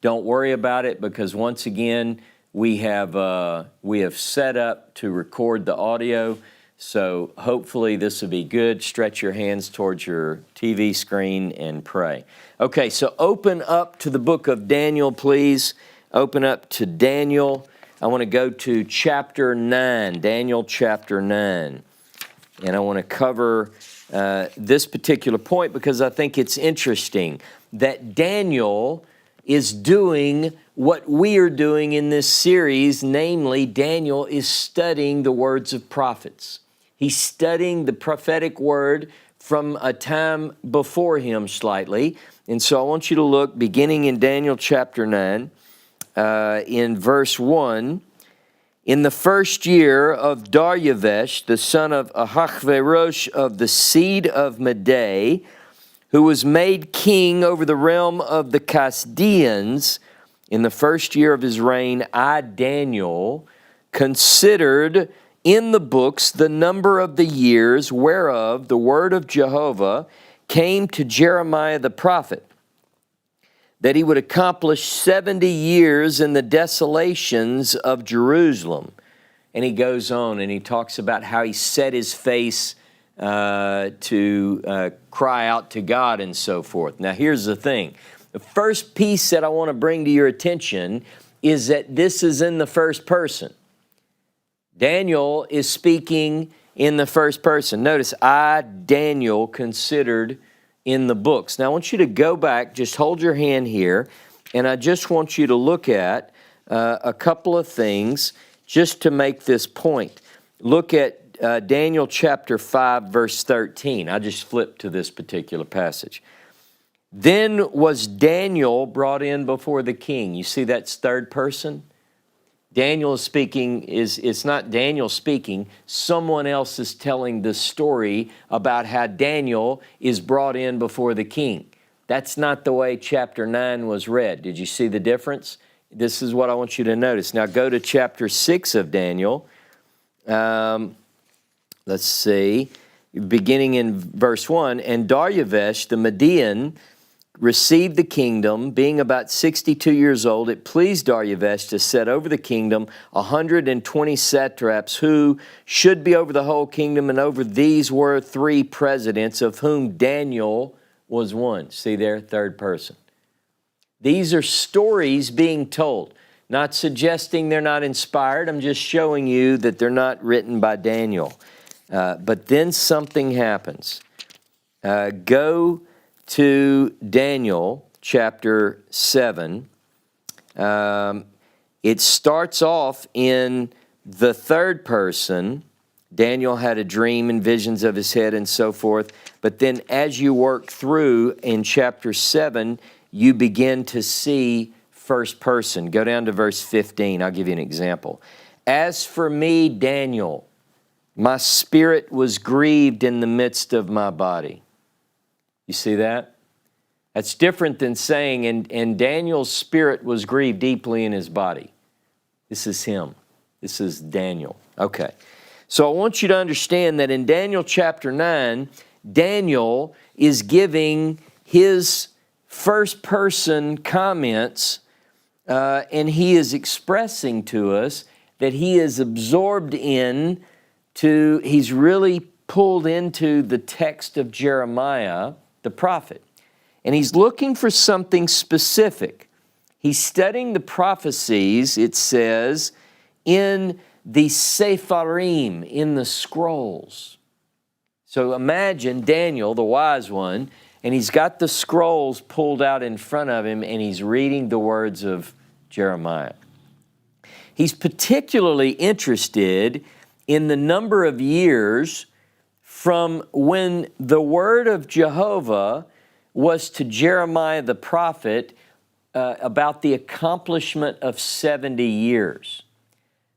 Don't worry about it, because once again, we have set up to record the audio. So hopefully this will be good. Stretch your hands towards your TV screen and pray. Okay, so open up to the book of Daniel, please. Open up to Daniel. I want to go to chapter 9, Daniel chapter 9. And I want to cover this particular point because I think it's interesting that Daniel is doing what we are doing in this series, namely Daniel is studying the words of prophets. He's studying the prophetic word from a time before him slightly. And so I want you to look, beginning in Daniel chapter 9, in verse 1. In the first year of Darius, the son of Ahasuerus of the seed of Media, who was made king over the realm of the Chaldeans, in the first year of his reign, I, Daniel, considered in the books the number of the years whereof the word of Jehovah came to Jeremiah the prophet, that he would accomplish 70 years in the desolations of Jerusalem. And he goes on and he talks about how he set his face to cry out to God and so forth. Now here's the thing. The first piece that I want to bring to your attention is that this is in the first person. Daniel is speaking in the first person. Notice, I, Daniel, considered in the books. Now, I want you to go back, just hold your hand here, and I just want you to look at a couple of things just to make this point. Look at Daniel chapter 5, verse 13. I just flipped to this particular passage. Then was Daniel brought in before the king. You see that's third person? Daniel is speaking, it's not Daniel speaking, someone else is telling the story about how Daniel is brought in before the king. That's not the way chapter 9 was read. Did you see the difference? This is what I want you to notice. Now go to chapter 6 of Daniel. Let's see, beginning in verse 1, and Darius the Median received the kingdom, being about 62 years old. It pleased Darius to set over the kingdom 120 satraps who should be over the whole kingdom, and over these were 3 presidents, of whom Daniel was one. See there, third person. These are stories being told, not suggesting they're not inspired. I'm just showing you that they're not written by Daniel. But then something happens. Go to Daniel chapter 7. It starts off in the third person. Daniel had a dream and visions of his head and so forth. But then as you work through in chapter 7, you begin to see first person. Go down to verse 15. I'll give you an example. As for me, Daniel, my spirit was grieved in the midst of my body. You see that? That's different than saying, and Daniel's spirit was grieved deeply in his body. This is him. This is Daniel. Okay. So I want you to understand that in Daniel chapter 9, Daniel is giving his first person comments, and he is expressing to us that he is absorbed in he's really pulled into the text of Jeremiah, the prophet. And he's looking for something specific. He's studying the prophecies, it says, in the Sepharim, in the scrolls. So imagine Daniel, the wise one, and he's got the scrolls pulled out in front of him, and he's reading the words of Jeremiah. He's particularly interested in the number of years from when the word of Jehovah was to Jeremiah the prophet about the accomplishment of 70 years.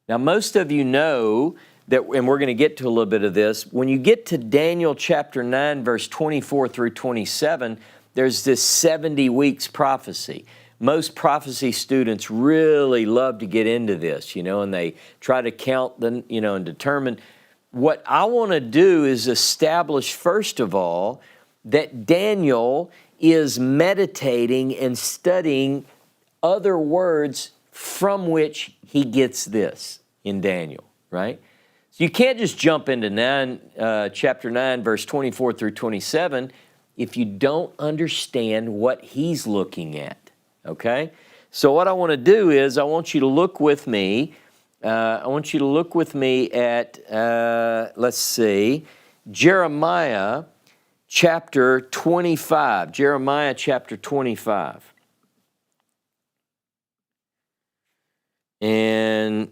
Now, most of you know that, and we're going to get to a little bit of this, when you get to Daniel chapter 9, verse 24 through 27, there's this 70 weeks prophecy. Most prophecy students really love to get into this, and they try to count them, and determine. What I want to do is establish, first of all, that Daniel is meditating and studying other words from which he gets this in Daniel, right? So you can't just jump into chapter 9, verse 24 through 27 if you don't understand what he's looking at, okay? So what I want to do is I want you to look with me. At, let's see, Jeremiah chapter 25. Jeremiah chapter 25. And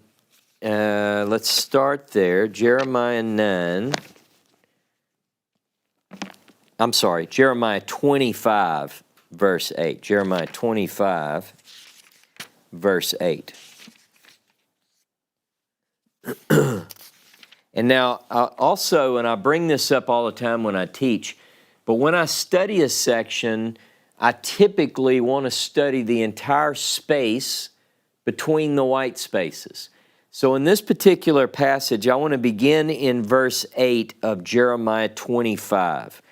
let's start there. Jeremiah 25, verse 8. Jeremiah 25, verse 8. And now, also, and I bring this up all the time when I teach, but when I study a section, I typically want to study the entire space between the white spaces. So in this particular passage, I want to begin in verse 8 of Jeremiah 25.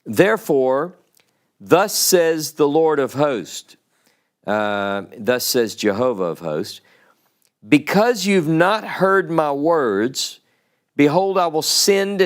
Therefore, thus says the Lord of hosts, thus says Jehovah of hosts, because you've not heard my words, behold, I will send